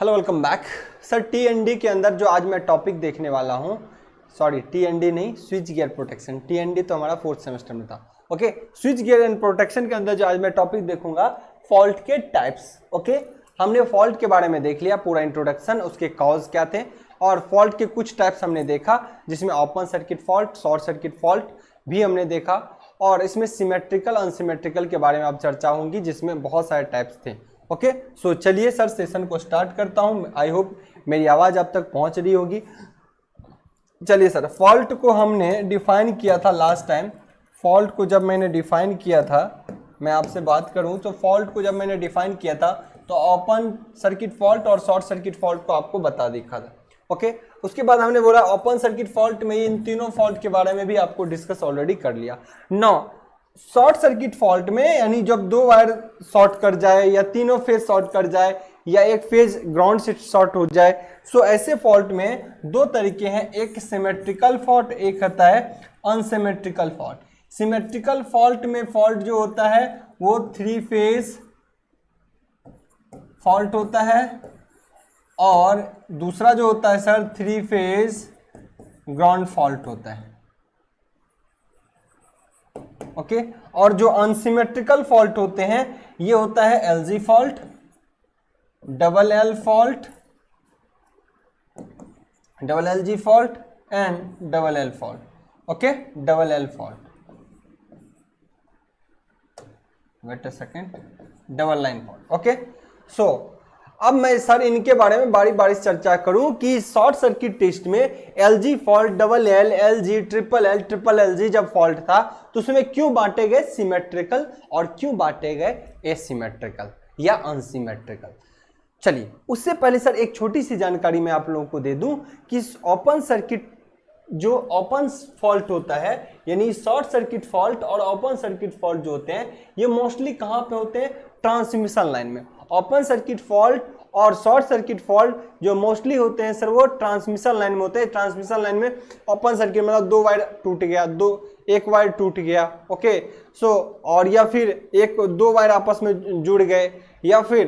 Hello welcome back. Sir टीएनडी के अंदर जो आज मैं टॉपिक देखने वाला हूँ, सॉरी टीएनडी नहीं, स्विच गियर प्रोटेक्शन। टीएनडी तो हमारा 4th सेमेस्टर में था। Okay, switch gear and protection के अंदर जो आज मैं टॉपिक देखूंगा, फॉल्ट के टाइप्स। ओके, हमने फॉल्ट के बारे में देख लिया पूरा इंट्रोडक्शन, उसके कॉज क्या थे और फॉल्ट के कुछ टाइप्स हमने देखा, जिसमें open circuit fault, short circuit fault भी हमने देखा, और इसमें सिमेट्रिकल अनसिमेट्रिकल के बारे में अब चर्चा होगी, जिसमें बहुत सारे टाइप्स थे। ओके, सो चलिए सर सेशन को स्टार्ट करता हूं। आई होप मेरी आवाज आप तक पहुंच रही होगी। चलिए सर, फॉल्ट को हमने डिफाइन किया था लास्ट टाइम। फॉल्ट को जब मैंने डिफाइन किया था, मैं आपसे बात करूं तो फॉल्ट को जब मैंने डिफाइन किया था तो ओपन सर्किट फॉल्ट और शॉर्ट सर्किट फॉल्ट को आपको बता दिखा था। ओके, उसके बाद हमने बोला ओपन सर्किट फॉल्ट में इन तीनों फॉल्ट के बारे में भी आपको डिस्कस ऑलरेडी कर लिया। नाउ शॉर्ट सर्किट फॉल्ट में, यानी जब दो वायर शॉर्ट कर जाए या तीनों फेज शॉर्ट कर जाए या एक फेज ग्राउंड से शॉर्ट हो जाए, सो ऐसे फॉल्ट में दो तरीके हैं, एक सिमेट्रिकल फॉल्ट, एक होता है अनसिमेट्रिकल फॉल्ट। सिमेट्रिकल फॉल्ट में फॉल्ट जो होता है वो 3 फेज फॉल्ट होता है, और दूसरा जो होता है सर 3 फेज ग्राउंड फॉल्ट होता है। ओके, और जो अनसिमेट्रिकल फॉल्ट होते हैं ये होता है LG fault, double L fault, double L G fault and double L fault. Okay, double L fault, wait a second, double line fault. Okay, so अब मैं सर इनके बारे में बारी बारी चर्चा करूं कि शॉर्ट सर्किट टेस्ट में LG fault, double L, LG, triple LG जब फॉल्ट था तो उसमें क्यों बांटे गए सिमेट्रिकल और क्यों बांटे गए एसिमेट्रिकल या अनसिमेट्रिकल। चलिए, उससे पहले सर एक छोटी सी जानकारी मैं आप लोगों को दे दूं कि ओपन सर्किट जो ओपन फॉल्ट होता है, यानी शॉर्ट सर्किट फॉल्ट और ओपन सर्किट फॉल्ट जो होते हैं ये मोस्टली कहां पे होते हैं, ट्रांसमिशन लाइन में। ओपन सर्किट फॉल्ट और शॉर्ट सर्किट फॉल्ट जो मोस्टली होते हैं सर वो ट्रांसमिशन लाइन में होते हैं। ट्रांसमिशन लाइन में ओपन सर्किट मतलब दो वायर टूट गया, एक वायर टूट गया। ओके, सो और या फिर दो वायर आपस में जुड़ गए, या फिर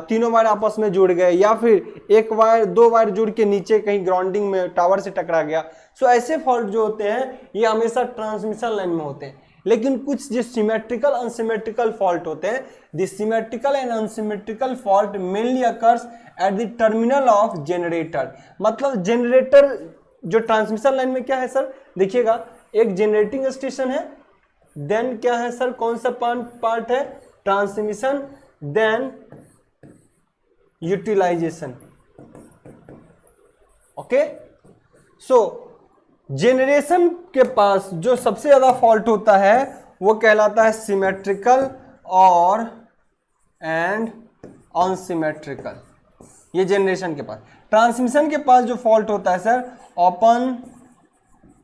तीनों वायर आपस में जुड़ गए, या फिर दो वायर जुड़ के नीचे कहीं ग्राउंडिंग में टावर से टकरा गया। सो ऐसे फॉल्ट जो होते हैं ये हमेशा ट्रांसमिशन लाइन में होते हैं। लेकिन कुछ जो सिमेट्रिकल अनसिमेट्रिकल फॉल्ट होते हैं, the symmetrical and unsymmetrical fault mainly occurs at the terminal of generator. मतलब जनरेटर जो ट्रांसमिशन लाइन में क्या है सर, देखिएगा एक जनरेटिंग स्टेशन है, देन क्या है सर, कौन सा पार्ट है, ट्रांसमिशन, देन यूटिलाइजेशन। ओके, सो जेनरेशन के पास जो सबसे ज्यादा फॉल्ट होता है वो कहलाता है सिमेट्रिकल और एंड अनसिमेट्रिकल, ये जेनरेशन के पास। ट्रांसमिशन के पास जो फॉल्ट होता है सर ओपन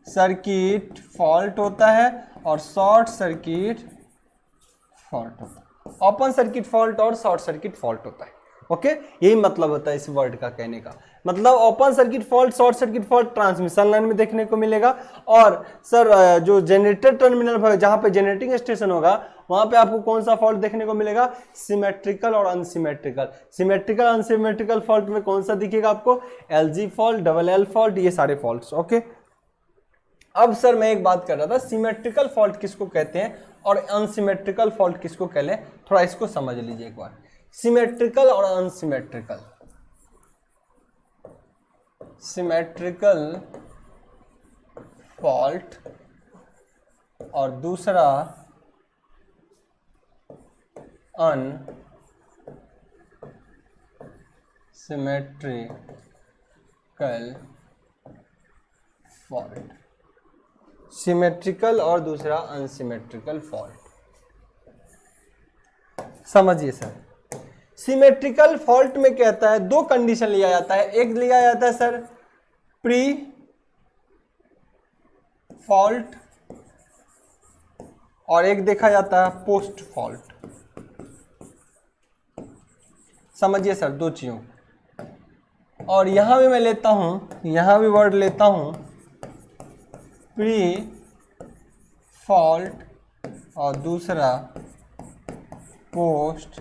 सर्किट फॉल्ट होता है और शॉर्ट सर्किट फॉल्ट होता है। ओपन सर्किट फॉल्ट और शॉर्ट सर्किट फॉल्ट होता है। ओके, यही मतलब होता है इस वर्ड का कहने का। मतलब open circuit fault, short circuit fault transmission line में देखने को मिलेगा, और सर जो जनरेटर टर्मिनल जहां पे जनरेटिंग स्टेशन होगा वहां पे आपको कौन सा फॉल्ट देखने को मिलेगा, सिमेट्रिकल और अनसिमेट्रिकल। सिमेट्रिकल अनसिमेट्रिकल फॉल्ट में कौन सा दिखेगा आपको, LG fault, double L fault, ये सारे फॉल्ट। ओके, अब सर मैं एक बात कर रहा था, सिमेट्रिकल फॉल्ट किसको कहते हैं और अनसिमेट्रिकल फॉल्ट किसको कहते हैं, थोड़ा इसको समझ लीजिए एक बार। सिमेट्रिकल और अनसिमेट्रिकल, सिमेट्रिकल फॉल्ट और दूसरा अनसिमेट्रिकल फॉल्ट, सिमेट्रिकल और दूसरा अनसिमेट्रिकल फॉल्ट। समझिए सर, सिमेट्रिकल फॉल्ट में कहता है दो कंडीशन लिया जाता है, एक लिया जाता है सर प्री फॉल्ट और एक देखा जाता है पोस्ट फॉल्ट। समझिए सर दो चीजों, और यहां भी मैं लेता हूं, यहां भी वर्ड लेता हूं प्री फॉल्ट और दूसरा पोस्ट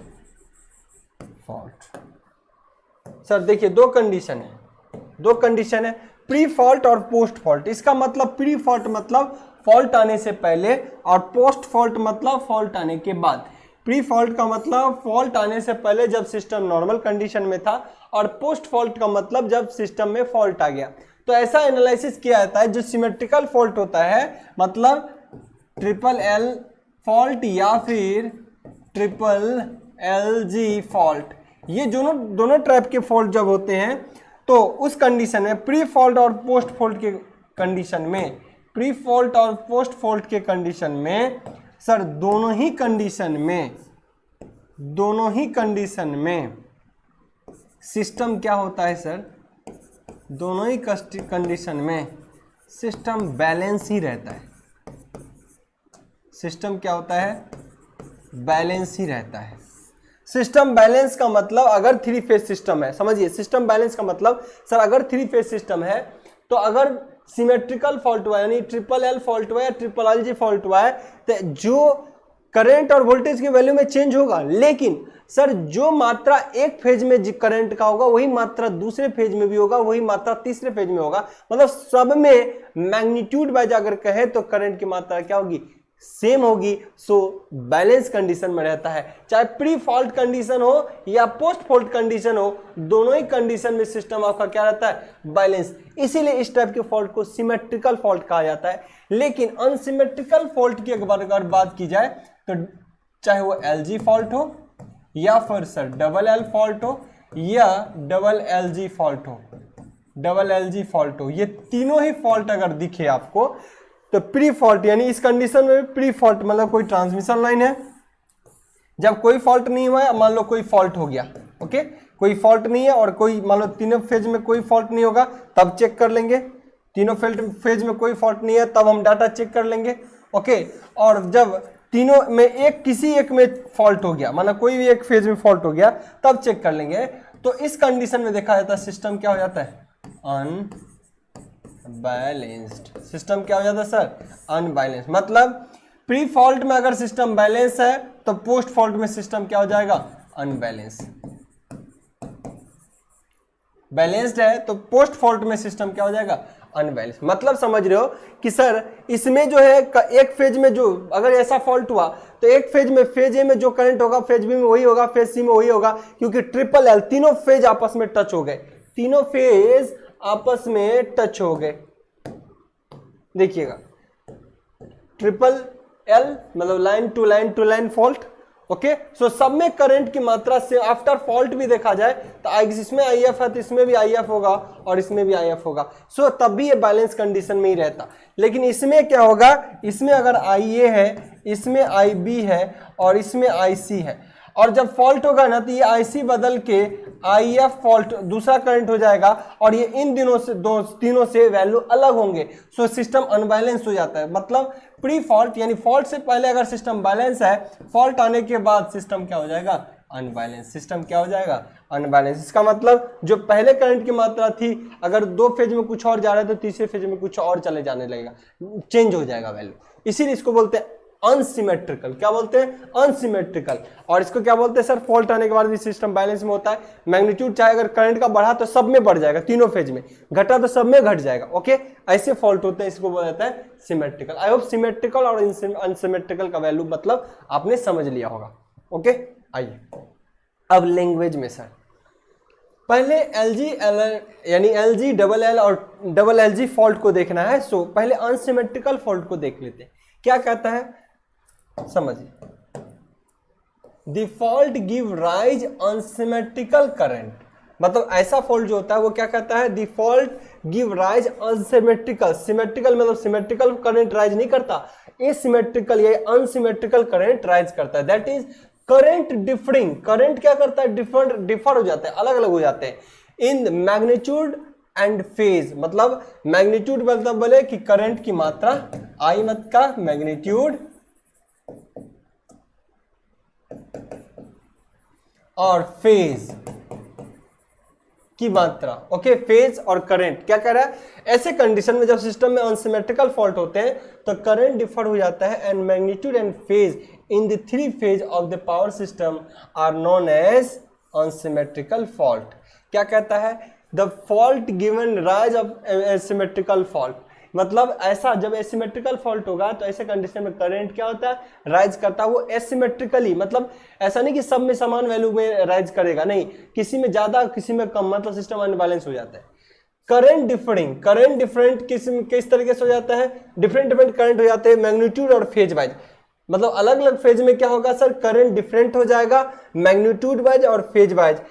फॉल्ट। सर देखिए दो कंडीशन है, प्री फॉल्ट और पोस्ट फॉल्ट। इसका मतलब प्री फॉल्ट मतलब फॉल्ट आने से पहले और पोस्ट फॉल्ट मतलब फॉल्ट आने के बाद। प्री फॉल्ट का मतलब फॉल्ट आने से पहले जब सिस्टम नॉर्मल कंडीशन में था, और पोस्ट फॉल्ट का मतलब जब सिस्टम में फॉल्ट आ गया। तो ऐसा एनालिसिस किया जाता है, जो सिमेट्रिकल फॉल्ट होता है मतलब ट्रिपल एल फॉल्ट या फिर ट्रिपल एल जी फॉल्ट, ये दोनों टाइप के फॉल्ट जब होते हैं तो उस कंडीशन में प्री फॉल्ट और पोस्ट फॉल्ट के कंडीशन में, प्री फॉल्ट और पोस्ट फॉल्ट के कंडीशन में सर दोनों ही कंडीशन में सिस्टम क्या होता है सर, दोनों ही कंडीशन में सिस्टम बैलेंस ही रहता है। सिस्टम क्या होता है, बैलेंस ही रहता है। सिस्टम बैलेंस का मतलब अगर थ्री फेज सिस्टम है, समझिए सिस्टम बैलेंस का मतलब सर अगर थ्री फेज सिस्टम है तो अगर सिमेट्रिकल फॉल्ट हुआ यानी ट्रिपल एल फॉल्ट हुआ या ट्रिपल एल जी फॉल्ट हुआ है तो जो करंट और वोल्टेज की वैल्यू में चेंज होगा, लेकिन सर जो मात्रा एक फेज में करंट का होगा वही मात्रा दूसरे फेज में भी होगा, वही मात्रा तीसरे फेज में होगा। मतलब सब में मैग्नीट्यूड वाइज अगर कहे तो करंट की मात्रा क्या होगी, सेम होगी। सो बैलेंस कंडीशन में रहता है, चाहे प्री फॉल्ट कंडीशन हो या पोस्ट फॉल्ट कंडीशन हो, दोनों ही कंडीशन में सिस्टम आपका क्या रहता है, बैलेंस। इसीलिए इस टाइप के फॉल्ट को सिमेट्रिकल फॉल्ट कहा जाता है। लेकिन अनसिमेट्रिकल फॉल्ट की अगर बात की जाए तो चाहे वो एलजी फॉल्ट हो या फिर सर डबल एल फॉल्ट हो या डबल एल जी फॉल्ट हो, ये तीनों ही फॉल्ट अगर दिखे आपको तो प्री फॉल्ट यानी इस कंडीशन में प्री फॉल्ट मतलब कोई ट्रांसमिशन लाइन है, जब कोई फॉल्ट नहीं हुआ है, मान लो कोई फॉल्ट हो गया, ओके कोई फॉल्ट नहीं है और कोई मान लो तीनों फेज में कोई फॉल्ट नहीं होगा तब चेक कर लेंगे, तीनों फेज में कोई फॉल्ट नहीं है तब हम डाटा चेक कर लेंगे, ओके। और जब तीनों में किसी एक में फॉल्ट हो गया, माना कोई भी एक फेज में फॉल्ट हो गया तब चेक कर लेंगे। तो इस कंडीशन में देखा जाता है सिस्टम क्या हो जाता है, अनबैलेंस्ड। सिस्टम क्या हो जाता है सर, अनबैलेंस्ड। मतलब प्री फॉल्ट में अगर सिस्टम बैलेंस है तो पोस्ट फॉल्ट में सिस्टम क्या हो जाएगा, अनबैलेंस। बैलेंस्ड है तो पोस्ट फॉल्ट में सिस्टम क्या हो जाएगा, अनबैलेंस। मतलब समझ रहे हो कि सर इसमें जो है एक फेज में जो अगर ऐसा फॉल्ट हुआ तो एक फेज में फेज ए में जो करंट होगा फेज बी में वही होगा, फेज सी में वही होगा, क्योंकि ट्रिपल एल तीनों फेज आपस में टच हो गए, तीनों फेज आपस में टच हो गए। देखिएगा ट्रिपल एल मतलब line to line fault, okay. So सब में करंट की मात्रा से आफ्टर फॉल्ट भी देखा जाए तो इसमें आईएफ है तो इसमें भी आईएफ होगा और इसमें भी आईएफ होगा। सो तब भी ये बैलेंस कंडीशन में ही रहता। लेकिन इसमें क्या होगा, इसमें अगर आईए है, इसमें आईबी है और इसमें आईसी है, और जब फॉल्ट होगा ना तो ये आईसी बदल के आईएफ फॉल्ट दूसरा करंट हो जाएगा और ये इन दिनों से तीनों से वैल्यू अलग होंगे। सो सिस्टम अनबैलेंस हो जाता है। मतलब प्री फॉल्ट यानी फॉल्ट से पहले अगर सिस्टम बैलेंस है, फॉल्ट आने के बाद सिस्टम क्या हो जाएगा, अनबैलेंस। सिस्टम क्या हो जाएगा, अनबैलेंस। इसका मतलब जो पहले करंट की मात्रा थी अगर दो फेज में कुछ और जा रहा है तो तीसरे फेज में कुछ और चले जाने लगेगा, चेंज हो जाएगा वैल्यू। इसीलिए इसको बोलते हैं अनसिमेट्रिकल। क्या बोलते हैं, अनसिमेट्रिकल। और इसको क्या बोलते हैं सर, फॉल्ट आने के बाद भी सिस्टम बैलेंस में होता है। मैग्नीट्यूड चाहे अगर करंट का बढ़ा तो सब में बढ़ जाएगा, तीनों फेज में, घटा तो सब में घट जाएगा, ओके। ऐसे फॉल्ट होते हैं, इसको बोला जाता है सिमेट्रिकल। आई होप सिमेट्रिकल और अनसिमेट्रिकल का वैल्यू मतलब आपने समझ लिया होगा, ओके। आइए अब लैंग्वेज में सर पहले एलजी यानी एलजी डबल एल और डबल एलजी फॉल्ट को देखना है। सो पहले अनसिमेट्रिकल फॉल्ट को देख लेते हैं। क्या कहता है समझिए, the fault give rise unsymmetrical current. मतलब ऐसा फॉल्ट जो होता है वो क्या कहता है, the fault give rise unsymmetrical. Symmetrical मतलब सिमेट्रिकल करंट राइज नहीं करता, एसिमेट्रिकल या अनसिमेट्रिकल करंट राइज करता है। That is current differing. Current क्या करता है, डिफर हो जाता है, अलग अलग हो जाते हैं इन मैग्नीट्यूड एंड फेज। मतलब मैग्नीट्यूड मतलब बोले कि करंट की मात्रा, आई मत का मैग्नीट्यूड और फेज की मात्रा, ओके। फेज और करंट क्या कह रहा है, ऐसे कंडीशन में जब सिस्टम में अनसिमेट्रिकल फॉल्ट होते हैं तो करंट डिफर हो जाता है and magnitude and phase in the three phase of the power system are known as unsymmetrical fault. क्या कहता है? The fault given rise of asymmetrical fault, मतलब ऐसा जब एसिमेट्रिकल फॉल्ट होगा तो ऐसे कंडीशन में करंट क्या होता है? राइज करता है, वो एसिमेट्रिकली, मतलब ऐसा नहीं कि सब में समान वैल्यू में राइज करेगा, नहीं, किसी में ज्यादा किसी में कम, मतलब सिस्टम अनबैलेंस हो जाता है। करंट डिफरेंट किस तरीके से हो जाता है? डिफरेंट करंट हो जाते हैं मैग्नीट्यूड और फेज वाइज, मतलब अलग अलग फेज में क्या होगा सर? करंट डिफरेंट हो जाएगा मैग्नीट्यूड वाइज और phase wise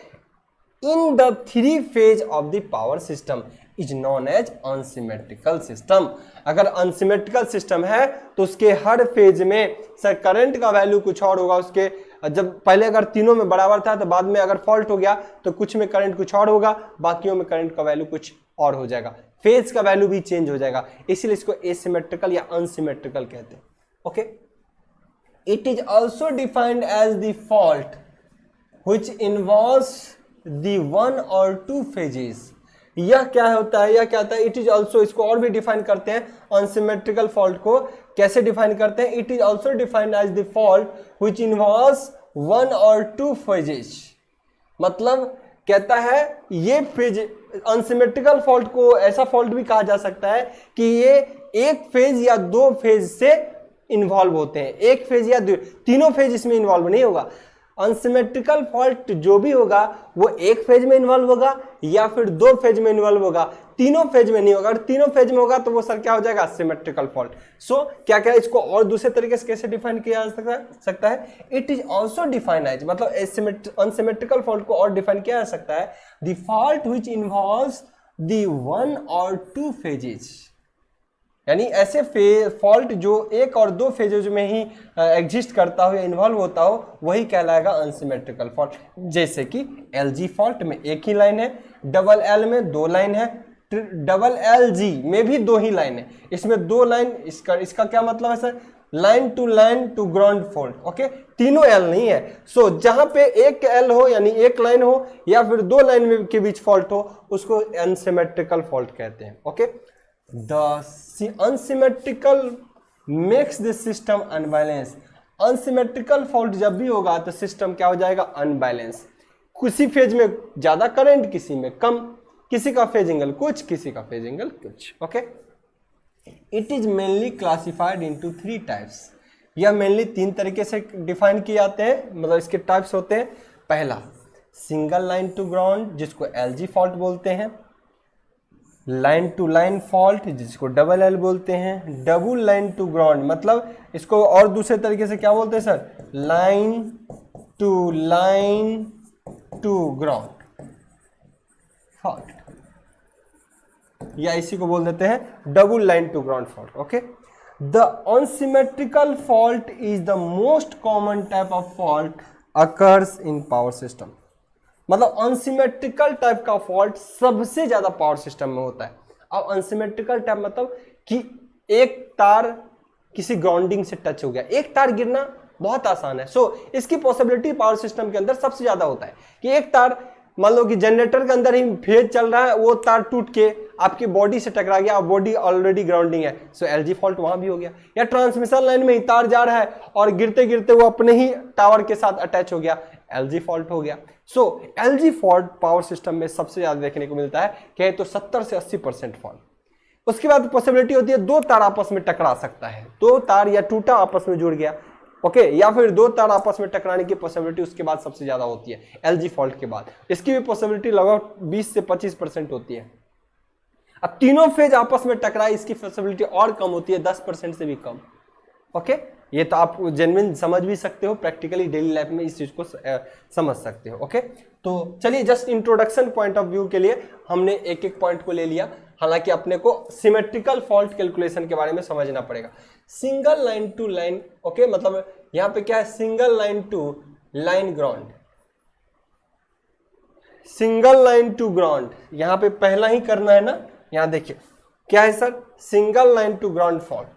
in the three phase of the power system is known as unsymmetrical system. अगर अनसिमेट्रिकल सिस्टम है तो उसके हर फेज में सर करंट का वैल्यू कुछ और होगा, उसके जब पहले अगर तीनों में बराबर था तो बाद में अगर फॉल्ट हो गया तो कुछ में करंट कुछ और होगा, बाकियों में करंट का वैल्यू कुछ और हो जाएगा, फेज का वैल्यू भी चेंज हो जाएगा, इसीलिए इसको एसिमेट्रिकल या अनसिमेट्रिकल कहते हैं। Okay, it is also defined as the fault which involves the one और टू फेजेस। यह क्या होता है? यह क्या होता है? इट इज ऑल्सो, इसको और भी डिफाइन करते हैं अनसिमेट्रिकल फॉल्ट को। कैसे डिफाइन करते हैं? It is also defined as the fault which involves one और टू फेजेस, मतलब कहता है ये फेज, अनसिमेट्रिकल फॉल्ट को ऐसा फॉल्ट भी कहा जा सकता है कि ये एक फेज या दो फेज से इन्वॉल्व होते हैं, एक फेज या तीनों फेज इसमें इन्वॉल्व नहीं होगा। अनसिमेट्रिकल फॉल्ट जो भी होगा वो एक फेज में इन्वॉल्व होगा या फिर दो फेज में इन्वॉल्व होगा, तीनों फेज में नहीं होगा। अगर तीनों फेज में होगा तो वो सर क्या हो जाएगा? Symmetrical fault. सो क्या क्या इसको और दूसरे तरीके से कैसे डिफाइन किया जा सकता है? It is also defined as, मतलब अनसिमेट्रिकल फॉल्ट को और डिफाइन किया जा सकता है the fault which involves the one और टू फेजेस, यानी ऐसे फॉल्ट जो एक और दो फेजेज में ही एग्जिस्ट करता हो या इन्वॉल्व होता हो वही कहलाएगा अनसिमेट्रिकल फॉल्ट। जैसे कि एलजी फॉल्ट में एक ही लाइन है, डबल एल में दो लाइन है, डबल एल जी में भी दो ही लाइन है, इसमें दो लाइन, इसका क्या मतलब है sir? Line to ground fault. Okay, तीनों एल नहीं है। सो जहां पे एक एल हो यानी एक लाइन हो या फिर दो लाइन के बीच फॉल्ट हो उसको अनसिमेट्रिकल फॉल्ट कहते हैं। Okay, the unsymmetrical makes the system unbalanced। Unsymmetrical fault जब भी होगा तो सिस्टम क्या हो जाएगा? अनबैलेंस। किसी फेज में ज्यादा करंट, किसी में कम, किसी का फेज एंगल कुछ, किसी का फेज एंगल कुछ। Okay, it is mainly classified into three types. यह मेनली तीन तरीके से डिफाइन किए जाते हैं, मतलब इसके टाइप्स होते हैं। पहला सिंगल लाइन टू ग्राउंड जिसको एलजी फॉल्ट बोलते हैं, लाइन टू लाइन फॉल्ट जिसको डबल एल बोलते हैं, डबल लाइन टू ग्राउंड मतलब इसको और दूसरे तरीके से क्या बोलते हैं sir? Line to ground fault, या इसी को बोल देते हैं double line to ground fault. Okay, the unsymmetrical fault is the most common type of fault occurs in power system, मतलब अनसिमेट्रिकल टाइप का फॉल्ट सबसे ज्यादा पावर सिस्टम में होता है। अब अनसिमेट्रिकल टाइप मतलब कि एक तार किसी ग्राउंडिंग से टच हो गया, एक तार गिरना बहुत आसान है। इसकी पॉसिबिलिटी पावर सिस्टम के अंदर सबसे ज्यादा होता है कि एक तार, मान लो कि जनरेटर के अंदर ही फेज चल रहा है, वो तार टूट के आपकी बॉडी से टकरा गया और बॉडी ऑलरेडी ग्राउंडिंग है, सो एलजी फॉल्ट वहां भी हो गया। या ट्रांसमिशन लाइन में ही तार जा रहा है और गिरते गिरते वो अपने ही टावर के साथ अटैच हो गया, एलजी फॉल्ट हो गया। एलजी फॉल्ट पावर सिस्टम में सबसे ज्यादा देखने को मिलता है, कहे तो 70 से 80% फॉल्ट। उसके बाद पॉसिबिलिटी होती है दो तार आपस में टकरा सकता है, दो तार या टूटा आपस में जुड़ गया, ओके, या फिर दो तार आपस में टकराने की पॉसिबिलिटी उसके बाद सबसे ज्यादा होती है एलजी फॉल्ट के बाद। इसकी भी पॉसिबिलिटी लगभग 20 से 25% होती है। अब तीनों फेज आपस में टकराए इसकी पॉसिबिलिटी और कम होती है, 10% से भी कम। ओके, ये तो आप जेन्युइन समझ भी सकते हो, प्रैक्टिकली डेली लाइफ में इस चीज को समझ सकते हो। ओके, तो चलिए just introduction point of view के लिए हमने एक एक पॉइंट को ले लिया, हालांकि अपने को सिमेट्रिकल फॉल्ट कैलकुलेशन के बारे में समझना पड़ेगा। Single line to line, okay, मतलब यहां पे क्या है? Single line to line ground, single line to ground, यहां पे पहला ही करना है ना। यहां देखिए क्या है sir? Single line to ground fault,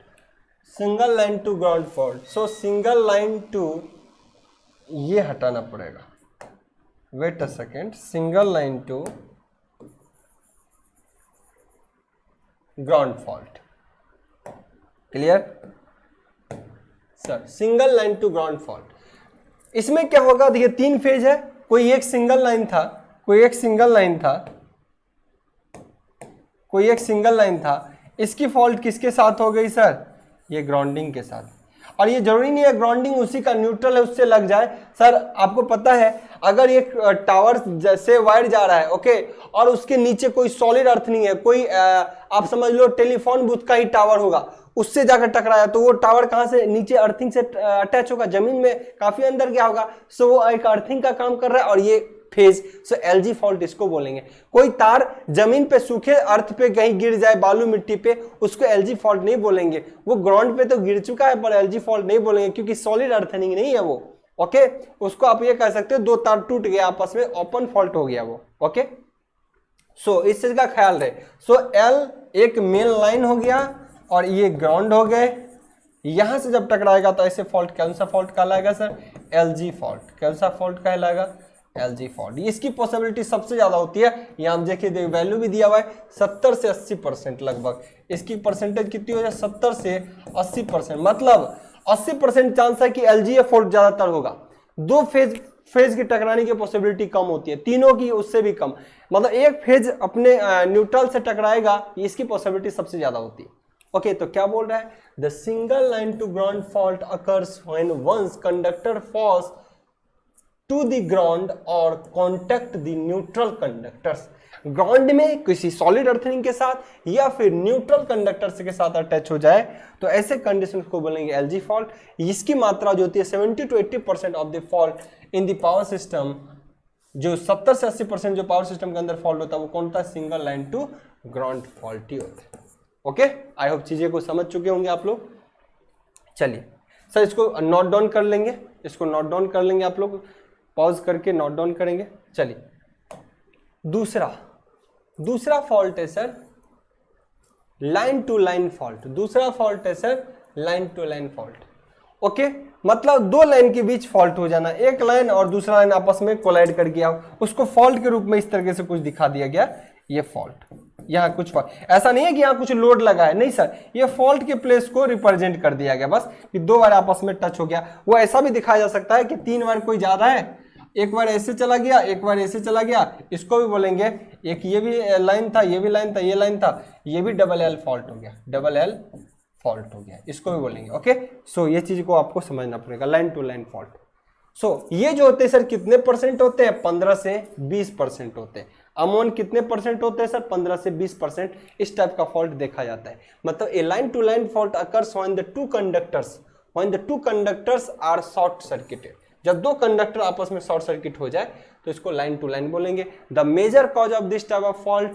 single line to ground fault. Single line to, ये हटाना पड़ेगा, wait a second, single line to ground fault, clear sir? Single line to ground fault, इसमें क्या होगा? देखिए तीन फेज है, कोई एक सिंगल लाइन था, कोई एक सिंगल लाइन था, इसकी फॉल्ट किसके साथ हो गई सर? ये ग्राउंडिंग के साथ। और ये जरूरी नहीं है ग्राउंडिंग उसी का न्यूट्रल है उससे लग जाए सर। आपको पता है अगर एक टावर से वायर जा रहा है ओके, और उसके नीचे कोई सॉलिड अर्थ नहीं है, कोई आप समझ लो टेलीफोन बूथ का ही टावर होगा, उससे जाकर टकराया तो वो टावर कहां से? नीचे अर्थिंग से अटैच होगा, जमीन में काफी अंदर गया होगा। सो वो एक अर्थिंग का काम कर रहा है और ये फेज, सो एलजी फॉल्ट इसको बोलेंगे। कोई तार जमीन पे सूखे अर्थ पे कहीं गिर जाए बालू मिट्टी पे, उसको एलजी फॉल्ट नहीं बोलेंगे। वो ग्राउंड पे तो गिर चुका है पर एलजी फॉल्ट नहीं बोलेंगे क्योंकि सॉलिड अर्थिंग नहीं है वो। ओके, उसको आप ये कह सकते हो दो तार टूट गया आपस में, ओपन फॉल्ट हो गया वो। ओके, सो इस चीज का ख्याल रहे। सो एल एक मेन लाइन हो गया और ये ग्राउंड हो गए। यहां से जब टकराएगा तो ऐसे फॉल्ट कौन सा फॉल्ट कहलाएगा सर? LG fault. कौन सा फॉल्ट कहलाएगा? LG fault. इसकी पॉसिबिलिटी सबसे ज्यादा होती है, यहाँ आप देखिए वैल्यू भी दिया हुआ है 70 से 80% लगभग। इसकी परसेंटेज कितनी हो जाए? 70 से 80%, मतलब 80% चांस है कि एलजी फॉल्ट ज्यादातर होगा। दो फेज की टकराने की पॉसिबिलिटी कम होती है, तीनों की उससे भी कम। मतलब एक फेज अपने न्यूट्रल से टकराएगा, इसकी पॉसिबिलिटी सबसे ज्यादा होती है। ओके, तो क्या बोल रहा है? The single line to ground fault occurs when once conductor falls to the ground और contact the neutral conductors. Ground में किसी सॉलिड अर्थिंग के साथ या फिर न्यूट्रल कंडक्टर्स के साथ अटैच हो जाए तो ऐसे कंडीशन को बोलेंगे एलजी फॉल्ट। इसकी मात्रा जो होती है 70 to 80% of the fault in the power system, जो 70 से 80% जो पावर सिस्टम के अंदर फॉल्ट होता है वो कौन सा? Single line to ground fault ही होता है। ओके, आई होप चीजें को समझ चुके होंगे आप लोग। चलिए सर इसको नोट डाउन कर लेंगे, इसको नोट डाउन कर लेंगे आप लोग, पॉज करके नोट डाउन करेंगे। चलिए दूसरा फॉल्ट है sir line to line fault. दूसरा फॉल्ट है sir line to line fault. Okay, मतलब दो लाइन के बीच फॉल्ट हो जाना, एक लाइन और दूसरा लाइन आपस में कोलाइड कर गया, उसको फॉल्ट के रूप में इस तरीके से कुछ दिखा दिया गया। ये फॉल्ट, यहाँ कुछ फॉल्ट, ऐसा नहीं है कि यहाँ कुछ लोड लगा है, नहीं सर, ये फॉल्ट के प्लेस को रिप्रेजेंट कर दिया गया बस कि दो बार आपस में टच हो गया। वो ऐसा भी दिखाया जा सकता है कि 3 बार कोई जा रहा है, एक बार ऐसे चला गया, एक बार ऐसे चला गया, इसको भी बोलेंगे। एक ये भी लाइन था, ये भी लाइन था, ये लाइन था, ये भी डबल एल फॉल्ट हो गया, डबल एल फॉल्ट हो गया, इसको भी बोलेंगे। ओके, सो ये चीज को आपको समझना पड़ेगा, लाइन टू लाइन फॉल्ट। सो ये जो होते हैं सर कितने परसेंट होते हैं? 15 से 20% होते हैं। अमोन कितने परसेंट होते हैं सर? 15 से 20%। इस टाइप का फॉल्ट देखा जाता है। मतलब a line to line fault occurs when the two conductors are short circuited. जब दो कंडक्टर आपस में शॉर्ट सर्किट हो जाए तो इसको लाइन टू लाइन बोलेंगे। The major cause of this type of fault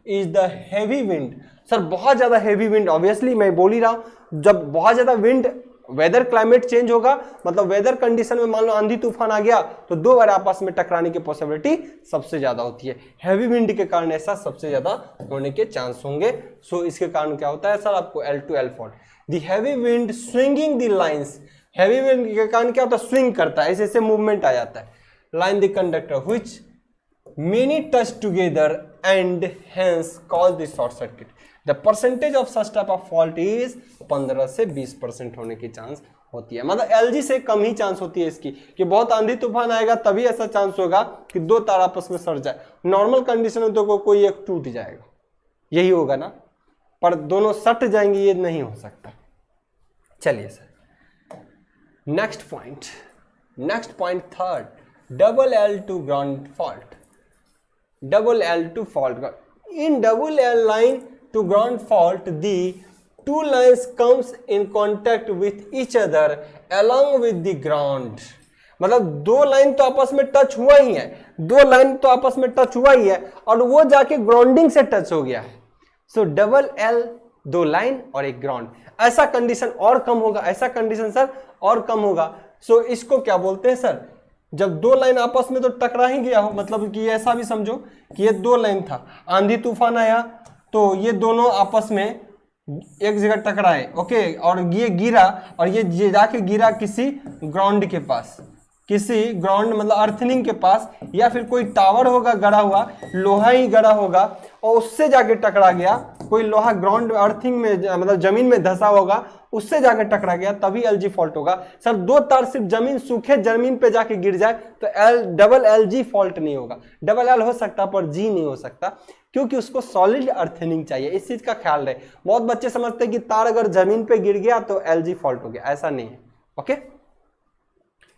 is the heavy wind. Sir बहुत ज्यादा हैवी विंड, ऑब्वियसली मैं बोल ही रहा हूं, जब बहुत ज्यादा विंड, वेदर क्लाइमेट चेंज होगा, मतलब वेदर कंडीशन में मान लो आंधी तूफान आ गया तो दो बार आपस में टकराने की पॉसिबिलिटी सबसे ज्यादा होती है। हैवी विंड के कारण ऐसा सबसे ज्यादा होने के चांस होंगे। सो इसके कारण क्या होता है सर? आपको L two L fault, the heavy wind swinging the lines. Heavy wind के कारण क्या होता है? स्विंग करता है, ऐसे ऐसे मूवमेंट आ जाता है। Line the conductor which many touch together and hence cause the short circuit. The percentage of such type of fault is 15 से 20% होने की चांस होती है। मतलब एलजी से कम ही चांस होती है इसकी कि बहुत आंधी तूफान आएगा तभी ऐसा चांस होगा कि दो तार आपस में सट जाए। नॉर्मल कंडीशन में तो कोई एक टूट जाएगा, यही होगा ना, पर दोनों सट जाएंगे ये नहीं हो सकता। चलिए sir next point third, double L two ground fault. Double L two fault, in double L line to ground fault the two lines comes in contact with each other along with the ground। मतलब दो line तो आपस में touch हुआ ही है, दो line तो आपस में टच हुआ ही है और वो जाके ग्राउंडिंग से टच हो गया है। सो डबल एल, दो लाइन और एक ग्राउंड, ऐसा कंडीशन और कम होगा, ऐसा कंडीशन सर और कम होगा। सो इसको क्या बोलते हैं सर? जब दो लाइन आपस में तो टकरा ही गया हो, मतलब कि ऐसा भी समझो कि ये दो लाइन था, आंधी तूफान आया तो ये दोनों आपस में एक जगह टकराए, ओके, और ये गिरा और ये जाके गिरा किसी ग्राउंड के पास, किसी ग्राउंड मतलब अर्थिंग के पास, या फिर कोई टावर होगा गड़ा हुआ, लोहा ही गड़ा होगा और उससे जाके टकरा गया। कोई लोहा ग्राउंड अर्थिंग में मतलब जमीन में धंसा होगा उससे जाकर टकरा गया तभी एलजी फॉल्ट होगा। सर दो तार सिर्फ जमीन सूखे जमीन पे जाके गिर जाए तो डबल एलजी फॉल्ट नहीं होगा। डबल एल हो सकता पर जी नहीं हो सकता, क्योंकि उसको सॉलिड अर्थिंग चाहिए। इस चीज का ख्याल रहे। बहुत बच्चे समझते हैं कि तार अगर जमीन पे गिर गया तो एलजी फॉल्ट हो गया, ऐसा नहीं है। ओके,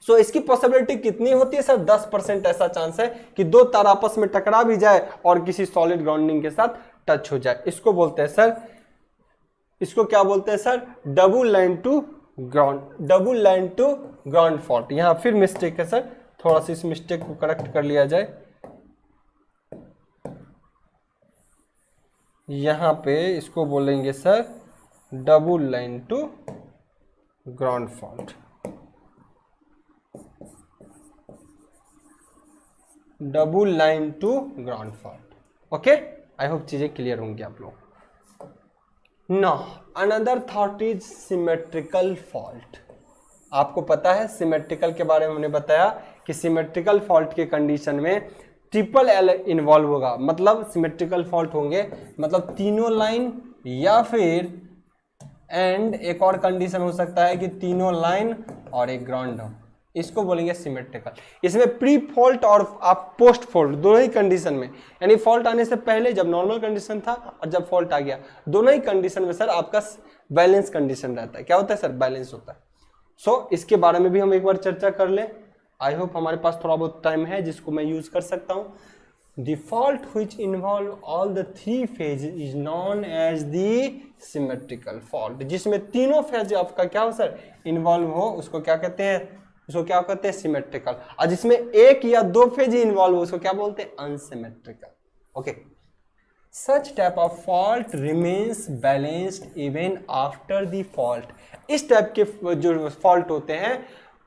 सो इसकी पॉसिबिलिटी कितनी होती है सर? 10% ऐसा चांस है कि दो तार आपस में टकरा भी जाए और किसी सॉलिड ग्राउंडिंग के साथ टच हो जाए। इसको बोलते हैं सर, इसको क्या बोलते हैं sir? Double line to ground fault. यहां फिर मिस्टेक है सर, थोड़ा सा इस मिस्टेक को करेक्ट कर लिया जाए। यहां पे इसको बोलेंगे sir double line to ground fault. Double line to ground fault. Okay, I hope चीजें क्लियर होंगी आप लोग। Now, another thought is symmetrical fault। आपको पता है सिमेट्रिकल के बारे में हमने बताया कि सिमेट्रिकल फॉल्ट के कंडीशन में ट्रिपल एल इन्वॉल्व होगा। मतलब सिमेट्रिकल फॉल्ट होंगे मतलब तीनों लाइन या फिर एंड एक और कंडीशन हो सकता है कि तीनों लाइन और एक ग्राउंड हो, इसको बोलेंगे सिमेट्रिकल। इसमें प्री फॉल्ट और आप पोस्ट फॉल्ट दोनों ही कंडीशन में, यानी फॉल्ट आने से पहले जब नॉर्मल कंडीशन था और जब फॉल्ट आ गया, दोनों ही कंडीशन में सर आपका बैलेंस कंडीशन रहता है। क्या होता है सर? बैलेंस होता है। सो इसके बारे में भी हम एक बार चर्चा कर लें। आई होप हमारे पास थोड़ा बहुत टाइम है जिसको मैं यूज कर सकता हूँ। The fault which involve all the three phases is known as the symmetrical fault। जिसमें तीनों फेज आपका क्या हो सर? इन्वॉल्व हो, उसको क्या कहते हैं? उसको क्या कहते हैं? सिमेट्रिकल। और जिसमें एक या दो फेज ही इन्वॉल्व हो उसको क्या बोलते हैं? Unsymmetrical. Okay, such type of fault remains balanced even after the fault. इस टाइप के जो फॉल्ट होते हैं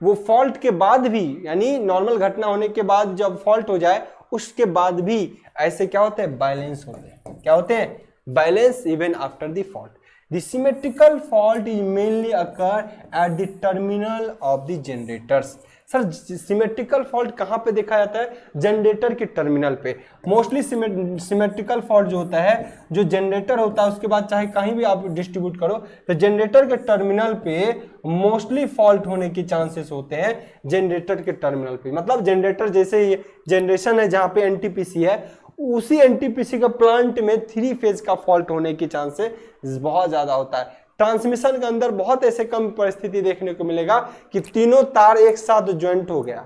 वो फॉल्ट के बाद भी, यानी नॉर्मल घटना होने के बाद जब फॉल्ट हो जाए उसके बाद भी ऐसे क्या होते हैं? बैलेंस होते हैं। क्या होते हैं? Balance even after the fault. The symmetrical fault is mainly occur at the terminal of the generators। Sir symmetrical fault कहाँ पे देखा जाता है? जनरेटर के टर्मिनल पे। मोस्टली सिमेट्रिकल फॉल्ट जो होता है, जो जनरेटर होता है उसके बाद चाहे कहीं भी आप डिस्ट्रीब्यूट करो तो जनरेटर के टर्मिनल पे मोस्टली फॉल्ट होने की चांसेस होते हैं। जनरेटर के टर्मिनल पे मतलब जनरेटर जैसे ये जनरेशन है जहाँ पे एनटीपीसी है, उसी एनटीपीसी का प्लांट में थ्री फेज का फॉल्ट होने की चांसेस बहुत ज्यादा होता है। ट्रांसमिशन के अंदर बहुत ऐसे कम परिस्थिति देखने को मिलेगा कि तीनों तार एक साथ ज्वाइंट हो गया।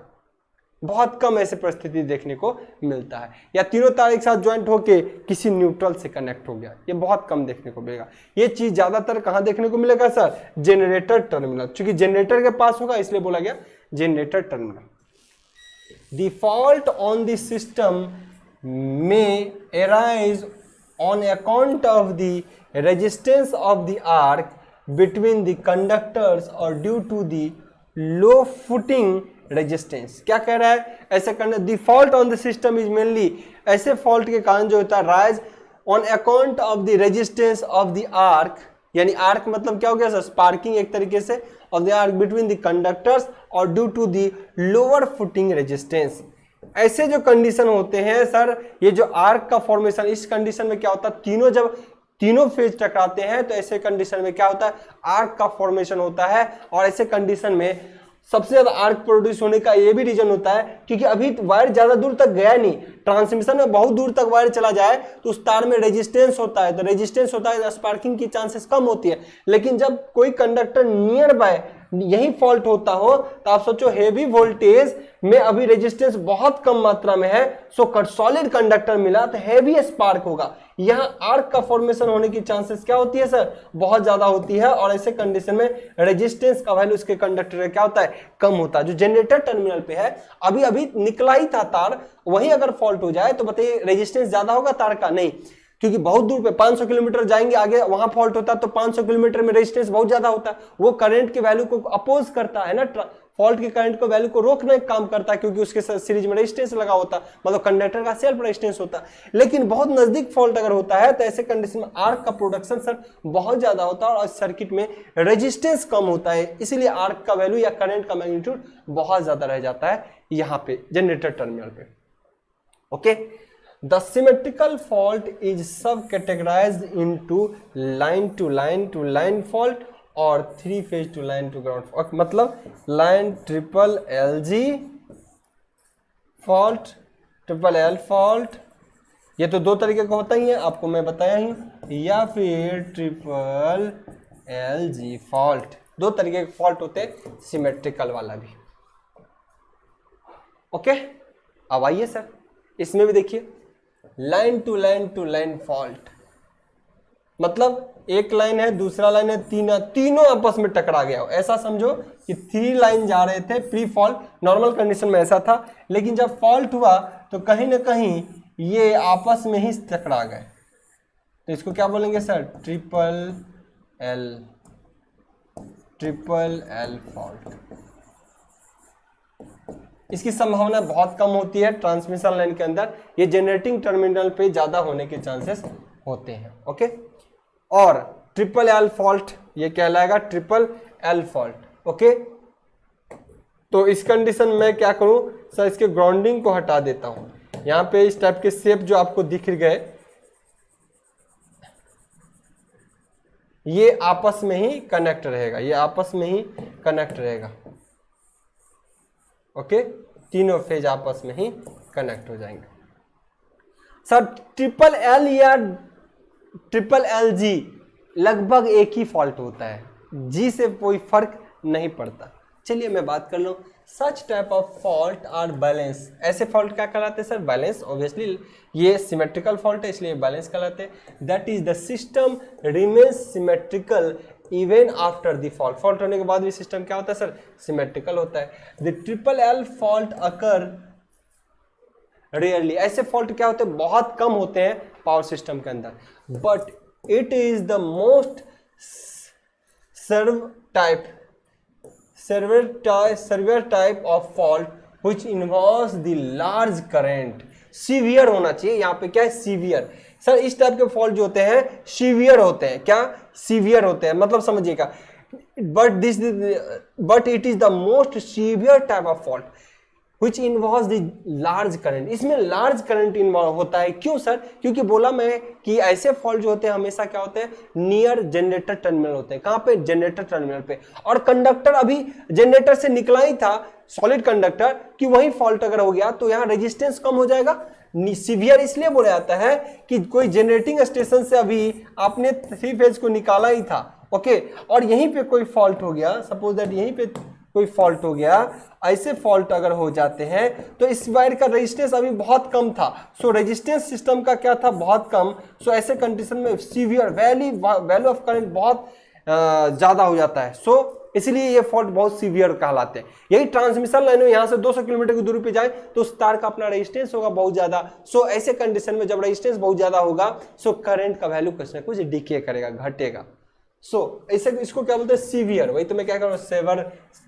बहुत कम ऐसे परिस्थिति देखने को मिलता है, या तीनों तार एक साथ ज्वाइंट होके किसी न्यूट्रल से कनेक्ट हो गया, ये बहुत कम देखने को मिलेगा। ये चीज ज्यादातर कहां देखने को मिलेगा सर? Generator terminal. चूंकि जनरेटर के पास होगा इसलिए बोला गया generator terminal. The fault on the system may arise on account of the resistance of the arc between the conductors or due to the low footing resistance। क्या कह रहा है? ऐसे करना the fault on the system is mainly, ऐसे fault के कारण जो होता है rise on account of the resistance of the arc, यानी आर्क मतलब क्या हो गया सर? स्पार्किंग एक तरीके से of the arc between the conductors और due to the lower footing resistance। ऐसे जो कंडीशन होते हैं सर, ये जो आर्क का फॉर्मेशन, इस कंडीशन में क्या होता है? जब तीनों फेज टकराते हैं तो ऐसे कंडीशन में क्या होता है? आर्क का फॉर्मेशन होता है। और ऐसे कंडीशन में सबसे ज्यादा आर्क प्रोड्यूस होने का ये भी रीजन होता है क्योंकि अभी वायर ज्यादा दूर तक गया नहीं। ट्रांसमिशन में बहुत दूर तक वायर चला जाए तो उस तार में रेजिस्टेंस होता है, तो रेजिस्टेंस होता है, स्पार्किंग की चांसेस कम होती है। लेकिन जब कोई कंडक्टर नियर बाय यही फॉल्ट होता हो तो आप सोचो हेवी वोल्टेज में अभी रेजिस्टेंस बहुत कम मात्रा में है, सो सॉलिड कंडक्टर मिला तो हेवी स्पार्क होगा। यहां आर्क का फॉर्मेशन होने की चांसेस क्या होती है सर? बहुत ज्यादा होती है। और ऐसे कंडीशन में रेजिस्टेंस का वैल्यू इसके कंडक्टर का क्या होता है? कम होता है। जो जनरेटर टर्मिनल पे है अभी अभी निकला ही था तार, वही अगर फॉल्ट हो जाए तो बताइए रेजिस्टेंस ज्यादा होगा तार का? नहीं, क्योंकि बहुत दूर पे 500 किलोमीटर जाएंगे आगे वहां फॉल्ट होता है तो 500 किलोमीटर में रेजिस्टेंस बहुत ज्यादा होता है, वो करंट की वैल्यू को अपोज करता है ना, फॉल्ट के करंट को वैल्यू को रोकने का काम करता है क्योंकि उसके सीरीज में रेजिस्टेंस लगा होता है, मतलब कंडक्टर का सेल्फ रेजिस्टेंस होता है। लेकिन बहुत नजदीक फॉल्ट अगर होता है तो ऐसे कंडीशन में आर्क का प्रोडक्शन सर बहुत ज्यादा होता है और सर्किट में रेजिस्टेंस कम होता है, इसीलिए आर्क का वैल्यू या करंट का मैग्नीट्यूड बहुत ज्यादा रह जाता है यहाँ पे जनरेटर टर्मिनल पे। Okay, the symmetrical fault is subcategorized into line to line fault और 3 phase to line to ground, मतलब line triple L G fault, triple L fault, ये तो 2 तरीके का होता ही है, आपको मैं बताया ही, या फिर ट्रिपल एल जी फॉल्ट। 2 तरीके के फॉल्ट होते हैं, सिमेट्रिकल वाला भी। ओके, अब आइए सर इसमें भी देखिए, लाइन टू लाइन फॉल्ट, मतलब एक लाइन है, दूसरा लाइन है, तीनों आपस में टकरा गया हो, ऐसा समझो कि 3 लाइन जा रहे थे प्री फॉल्ट, नॉर्मल कंडीशन में ऐसा था, लेकिन जब फॉल्ट हुआ तो कहीं ना कहीं ये आपस में ही टकरा गए, तो इसको क्या बोलेंगे सर, ट्रिपल एल फॉल्ट। इसकी संभावना बहुत कम होती है ट्रांसमिशन लाइन के अंदर, ये जनरेटिंग टर्मिनल पे ज्यादा होने के चांसेस होते हैं। ओके, और ट्रिपल एल फॉल्ट ये कहलाएगा ट्रिपल एल फॉल्ट। ओके, तो इस कंडीशन में क्या करूं सर, इसके ग्राउंडिंग को हटा देता हूं, यहां पे इस टाइप के शेप जो आपको दिख गए, ये आपस में ही कनेक्ट रहेगा, ये आपस में ही कनेक्ट रहेगा। ओके, तीनों फेज आपस में ही कनेक्ट हो जाएंगे। सर ट्रिपल एल या ट्रिपल एल जी लगभग एक ही फॉल्ट होता है, जी से कोई फर्क नहीं पड़ता। चलिए मैं बात कर लूं, such type of fault are balance, ऐसे फॉल्ट क्या कहलाते हैं सर, बैलेंस। ऑब्वियसली ये सिमेट्रिकल फॉल्ट है इसलिए बैलेंस कहलाते हैं। That is the system remains symmetrical even after the fault, fault होने के बाद भी सिस्टम क्या होता है सर, सिमेट्रिकल होता है। The triple L fault occur rarely, ऐसे फॉल्ट क्या होते हैं, बहुत कम होते हैं पावर सिस्टम के अंदर, but it is the most severe type of fault which involves the large current, severe होना चाहिए, यहाँ पे क्या है, सीवियर। सर इस टाइप के फॉल्ट जो होते हैं सीवियर होते हैं, क्या सीवियर होते हैं, मतलब समझिएगा, but it is the most severe type of fault which involves the large current, इसमें लार्ज करंट इन्वॉल्व होता है। क्यों सर, क्योंकि बोला मैं कि ऐसे फॉल्ट जो होते हैं हमेशा क्या होते हैं, नियर जनरेटर टर्मिनल होते हैं। कहां पे, जनरेटर टर्मिनल पे, और कंडक्टर अभी जनरेटर से निकला ही था सॉलिड कंडक्टर, कि वही फॉल्ट अगर हो गया तो यहाँ रेजिस्टेंस कम हो जाएगा। सीवियर इसलिए बोला जाता है कि कोई जनरेटिंग स्टेशन से अभी आपने 3 फेज को निकाला ही था, ओके, और यहीं पे कोई फॉल्ट हो गया, सपोज दैट यहीं पे कोई फॉल्ट हो गया, ऐसे फॉल्ट अगर हो जाते हैं तो इस वायर का रेजिस्टेंस अभी बहुत कम था, सो रेजिस्टेंस सिस्टम का क्या था, बहुत कम, सो ऐसे कंडीशन में सीवियर वैल्यू ऑफ करंट बहुत ज्यादा हो जाता है, सो इसलिए ये फॉल्ट बहुत सीवियर कहलाते हैं। यही ट्रांसमिशन लाइन में यहाँ से 200 किलोमीटर की दूरी पे जाए तो उस तार का अपना रेजिस्टेंस होगा बहुत ज्यादा, सो ऐसे कंडीशन में जब रेजिस्टेंस बहुत ज्यादा होगा सो करंट का वैल्यू कुछ ना कुछ डिके करेगा, घटेगा। सो ऐसे इसको क्या बोलते हैं, सीवियर। वही तो मैं क्या कर रहा हूँ, सेवर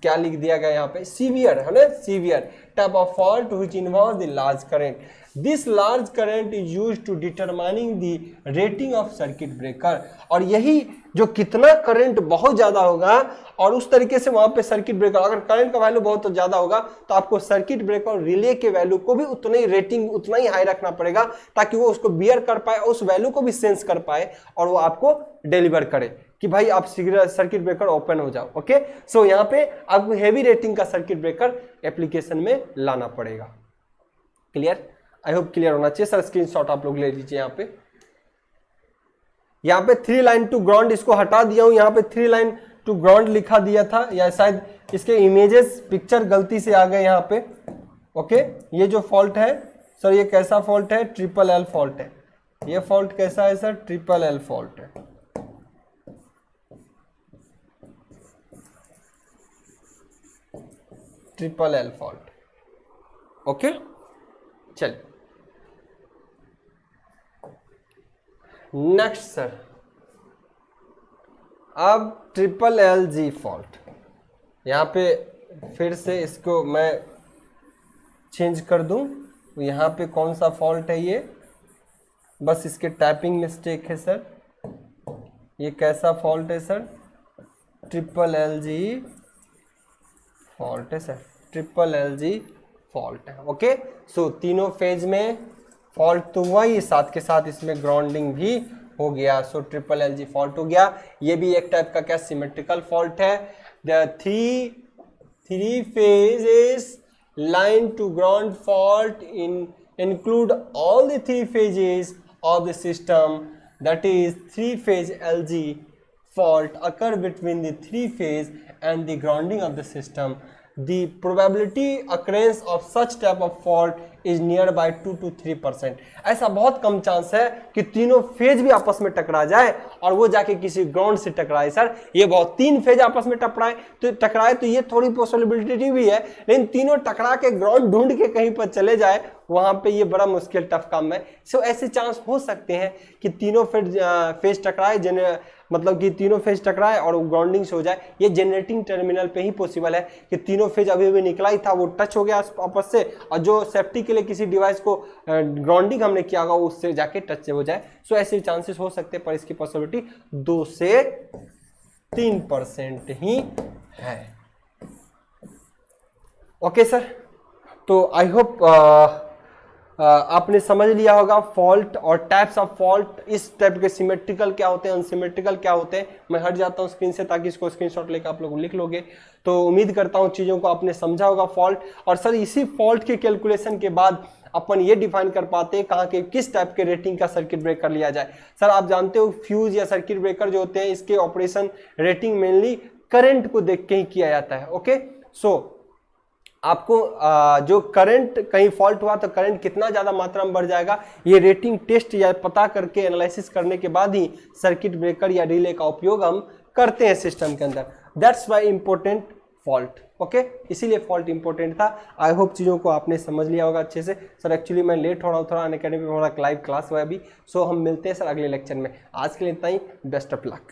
क्या लिख दिया गया यहाँ पे, सीवियर है ना, severe type of fault which involve the large current. This large current is used to determining the rating of circuit breaker, और यही जो कितना करंट बहुत ज्यादा होगा और उस तरीके से वहां पे सर्किट ब्रेकर, अगर करंट का वैल्यू बहुत ज्यादा होगा तो आपको सर्किट ब्रेकर और रिले के वैल्यू को भी उतना ही रेटिंग, उतना ही हाई रखना पड़ेगा ताकि वो उसको बियर कर पाए, उस वैल्यू को भी सेंस कर पाए और वो आपको डिलीवर करे कि भाई आप सर्किट ब्रेकर ओपन हो जाओ। ओके, सो यहाँ पे आपको हेवी रेटिंग का सर्किट ब्रेकर एप्लीकेशन में लाना पड़ेगा। क्लियर, आई होप क्लियर होना चाहिए सर। स्क्रीनशॉट आप लोग ले लीजिए। यहाँ पे 3 लाइन टू ग्राउंड, इसको हटा दिया हूं, यहाँ पे 3 लाइन टू ग्राउंड लिखा दिया था, या शायद इसके इमेजेस पिक्चर गलती से आ गए यहाँ पे। ओके, ये जो फॉल्ट है सर, ये कैसा फॉल्ट है, ट्रिपल एल फॉल्ट है। ये फॉल्ट कैसा है सर, ट्रिपल एल फॉल्ट है। Triple L fault. ओके, चलिए नेक्स्ट सर, अब ट्रिपल एल जी फॉल्ट। यहाँ पे फिर से इसको मैं चेंज कर दूं, यहाँ पे कौन सा फॉल्ट है, ये बस इसके टाइपिंग मिस्टेक है सर। ये कैसा फॉल्ट है sir, triple L G fault है sir, triple L G fault है। ओके, सो तीनों फेज में फॉल्ट तो हुआ ही, साथ के साथ इसमें ग्राउंडिंग भी हो गया। सो ट्रिपल एलजी फॉल्ट हो गया। ये भी एक टाइप का क्या सिमेट्रिकल फॉल्ट है। The three phases line to ground fault include all the three phases of the system, that is three phase LG fault occur between the three phase and the grounding of the system. The probability occurrence of such type of fault is nearby 2 to 3%। ऐसा बहुत कम chance है कि तीनों phase भी आपस में टकरा जाए और वो जाके किसी ग्राउंड से टकराए। सर ये बहुत, तीन फेज आपस में टकराए तो ये थोड़ी पॉसिबिलिटी भी है, लेकिन तीनों टकरा के ग्राउंड ढूंढ के कहीं पर चले जाए वहां पे ये बड़ा मुश्किल टफ काम है। सो ऐसे चांस हो सकते हैं कि तीनों फेज टकराए, मतलब कि तीनों फेज टकराए और ग्राउंडिंग से हो जाए। ये जनरेटिंग टर्मिनल पे ही पॉसिबल है कि तीनों फेज अभी निकला ही था, वो टच हो गया आपस से, और जो सेफ्टी के लिए किसी डिवाइस को ग्राउंडिंग हमने किया होगा उससे जाके टच से हो जाए। सो ऐसे चांसेस हो सकते हैं, पर इसकी पॉसिबिलिटी 2 से 3% ही है। ओके सर, तो आई होप आपने समझ लिया होगा फॉल्ट और टाइप्स ऑफ फॉल्ट, इस टाइप के सिमेट्रिकल क्या होते हैं, अनसिमेट्रिकल क्या होते हैं। मैं हट जाता हूं स्क्रीन से ताकि इसको स्क्रीनशॉट लेकर आप लोग लिख लोगे। तो उम्मीद करता हूं चीजों को आपने समझा होगा फॉल्ट। और सर इसी फॉल्ट के कैलकुलेशन के बाद अपन ये डिफाइन कर पाते हैं कहाँ के किस टाइप के रेटिंग का सर्किट ब्रेकर लिया जाए। सर आप जानते हो फ्यूज या सर्किट ब्रेकर जो होते हैं इसके ऑपरेशन रेटिंग मेनली करंट को देख के ही किया जाता है। ओके, सो आपको जो करंट कहीं फॉल्ट हुआ तो करंट कितना ज्यादा मात्रा में बढ़ जाएगा, ये रेटिंग टेस्ट या पता करके एनालिसिस करने के बाद ही सर्किट ब्रेकर या रिले का उपयोग हम करते हैं सिस्टम के अंदर। That's why important fault. Okay, इसीलिए फॉल्ट इंपॉर्टेंट था। आई होप चीज़ों को आपने समझ लिया होगा अच्छे से। सर एक्चुअली मैं लेट हो रहा हूँ थोड़ा, अनअकैडमी में हमारा लाइव क्लास हुआ अभी। सो हम मिलते हैं सर अगले लेक्चर में। आज के लिए इतना ही, बेस्ट ऑफ लक।